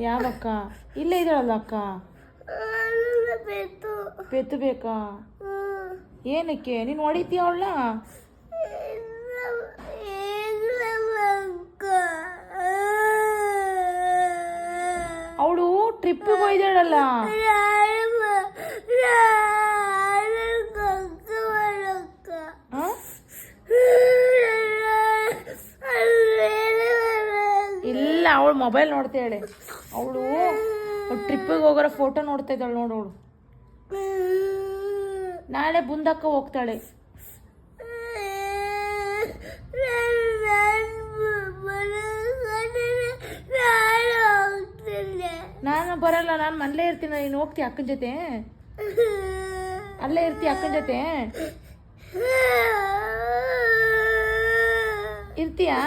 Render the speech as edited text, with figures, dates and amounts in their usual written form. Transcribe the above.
ಯಾವಕ್ಕ? ಇಲ್ಲೇ ಇದ್ದಾಳಲ್ಲ ಅಕ್ಕ. ಪೆತ್ತು ಬೇಕಾ? ಏನಕ್ಕೆ? ನೀನು ಹೊಡಿತೀಯ ಅವಳನ್ನ? ಅವಳು ಟ್ರಿಪ್ಪಿಗೆ ಹೋಯ್ದಾಳಲ್ಲ. ಇಲ್ಲ, ಅವಳು ಮೊಬೈಲ್ ನೋಡ್ತಾಳೆ. ಅವಳು ಟ್ರಿಪ್ಪಿಗೆ ಹೋಗೋರ ಫೋಟೋ ನೋಡ್ತಾ ಇದ್ದಾಳೆ ನೋಡೋಳು. ನಾಳೆ ಬುಂದಕ್ಕ ಹೋಗ್ತಾಳೆ. ನಾನು ಬರಲ್ಲ, ನಾನು ಮನೇಲೇ ಇರ್ತೀನಿ. ನೀನು ಹೋಗ್ತೀಯ ಅಕ್ಕನ ಜೊತೆ? ಅಲ್ಲೇ ಇರ್ತೀಯ ಅಕ್ಕನ ಜೊತೆ? ಇರ್ತೀಯಾ?